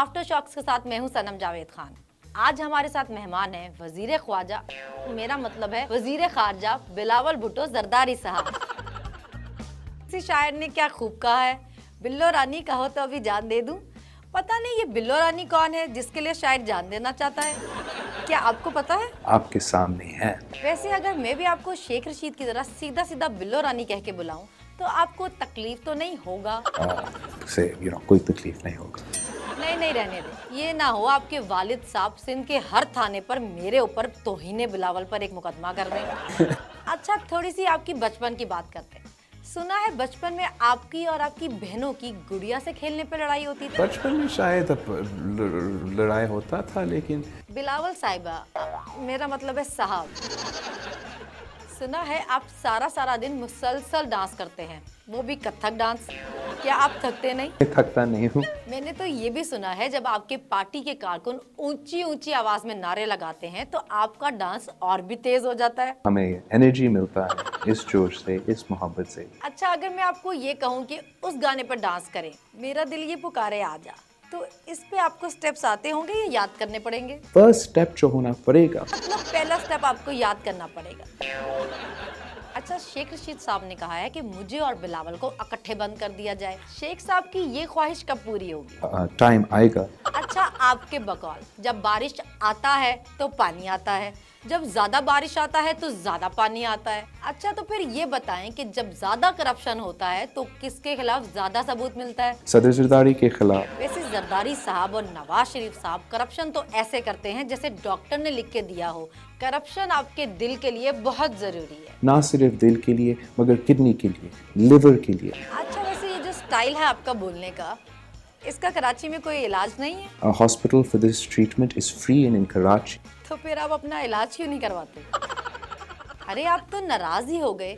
After shocks के साथ मैं हूं सनम जावेद खान। आज हमारे साथ मेहमान हैं वजीर ख्वाजा, मेरा मतलब है वजीर खारजा बिलावल भुट्टो जरदारी साहब। किसी शायर ने क्या खूब कहा है, बिल्लो रानी कहो तो अभी जान दे दूं। पता नहीं ये बिल्लो रानी कौन है जिसके लिए शायर जान देना चाहता है, क्या आपको पता है? आपके सामने है। वैसे अगर मैं भी आपको शेख रशीद की तरह सीधा सीधा बिल्लो रानी कह के बुलाऊं तो आपको तकलीफ तो नहीं होगा? कोई तकलीफ नहीं होगा। नहीं रहने दे, ये ना हो आपके वालिद साहब सिंध के हर थाने पर मेरे ऊपर तौहीने बिलावल पर एक मुकदमा कर दें। अच्छा, थोड़ी सी आपकी बचपन की बात करते हैं। सुना है बचपन में आपकी और आपकी बहनों की गुड़िया से खेलने पर लड़ाई होती थी। बचपन में शायद लड़ाई होता था, लेकिन बिलावल साहिबा, मेरा मतलब है साहब, सुना है आप सारा दिन मुसलसल डांस करते हैं, वो भी कथक डांस। क्या आप थकते नहीं? थकता नहीं हूँ। मैंने तो ये भी सुना है जब आपके पार्टी के कारकुन ऊंची आवाज में नारे लगाते हैं तो आपका डांस और भी तेज हो जाता है। हमें एनर्जी मिलता है इस जोश से, इस मोहब्बत से। अच्छा, अगर मैं आपको ये कहूँ कि उस गाने पर डांस करें, मेरा दिल ये पुकारे आजा, तो इस पे आपको स्टेप्स आते होंगे या याद करने पड़ेंगे? फर्स्ट स्टेप जो होना पड़ेगा, मतलब पहला स्टेप आपको याद करना पड़ेगा। अच्छा, शेख रशीद साहब ने कहा है कि मुझे और बिलावल को इकट्ठे बंद कर दिया जाए। शेख साहब की ये ख्वाहिश कब पूरी होगी? टाइम आएगा। अच्छा, आपके बकौल जब बारिश आता है तो पानी आता है, जब ज्यादा बारिश आता है तो ज्यादा पानी आता है। अच्छा, तो फिर ये बताएं कि जब ज्यादा करप्शन होता है तो किसके खिलाफ ज्यादा सबूत मिलता है? सदर जरदारी के खिलाफ। वैसे जरदारी साहब और नवाज शरीफ साहब करप्शन तो ऐसे करते हैं जैसे डॉक्टर ने लिख के दिया हो। करप्शन आपके दिल के लिए बहुत जरूरी है। ना सिर्फ दिल के लिए मगर किडनी के लिए, लिवर के लिए। अच्छा, वैसे ये जो स्टाइल है आपका बोलने का, इसका कराची में कोई इलाज नहीं है? A hospital for this treatment is free in Karachi. तो फिर आप अपना इलाज क्यों नहीं करवाते? अरे आप तो नाराज ही हो गए।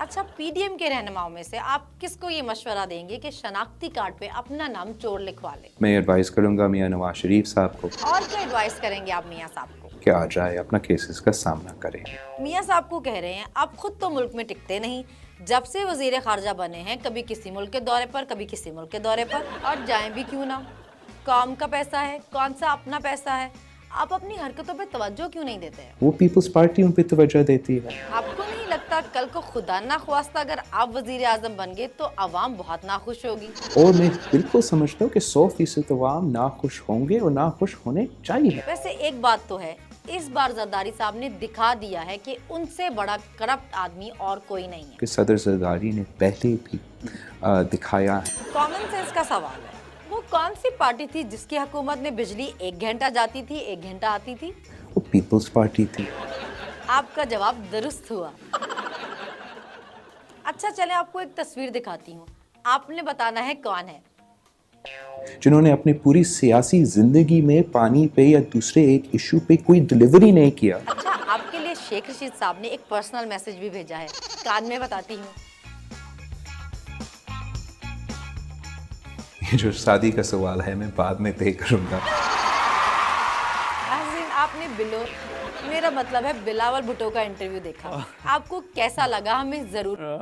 अच्छा, पीडीएम के रहनुमाओं में से आप किसको ये मशवरा देंगे कि शनाख्ती कार्ड पे अपना नाम चोर लिखवा ले? मैं एडवाइस करूंगा मियां नवाज शरीफ साहब को। और क्या एडवाइस करेंगे आप मियां साहब को? कि आ जाए, अपना केसेस का सामना करें। मियां साहब को कह रहे हैं आप खुद तो मुल्क में टिकते नहीं, जब से वजीर खारजा बने हैं कभी किसी मुल्क के दौरे पर, कभी किसी मुल्क के दौरे पर, और जाएं भी क्यों ना। काम का पैसा है, कौन सा अपना पैसा है, आप अपनी हरकतों पे तवज्जो क्यों नहीं देते हैं? वो पीपल्स पार्टी उन पे तवज्जो देती है। आपको नहीं लगता कल को खुदा ना ख्वास्ता अगर आप वजीर आजम बन गए तो अवाम बहुत नाखुश होगी? और मैं बिल्कुल समझता हूँ कि 100% अवाम नाखुश होंगे और नाखुश होने चाहिए। वैसे एक बात तो है, इस बार जरदारी साहब ने दिखा दिया है कि उनसे बड़ा करप्ट आदमी और कोई नहीं है। कि सदर जरदारी ने पहले भी दिखाया है। कॉमन सेंस का सवाल है, वो कौन सी पार्टी थी जिसकी हुकूमत में बिजली 1 घंटा जाती थी 1 घंटा आती थी? वो पीपल्स पार्टी थी। आपका जवाब दुरुस्त हुआ। अच्छा, चले आपको एक तस्वीर दिखाती हूँ, आपने बताना है कौन है। जिन्होंने अपनी पूरी सियासी जिंदगी में पानी पे या दूसरे एक इशू पे कोई डिलीवरी नहीं किया। अच्छा, आपके लिए शेख रशीद साहब ने एक पर्सनल मैसेज भी भेजा है, कान में बताती हूँ। ये जो शादी का सवाल है मैं बाद में तय करूंगा। आपने मेरा मतलब है बिलावल भुट्टो का इंटरव्यू देखा, आपको कैसा लगा? हमें जरूर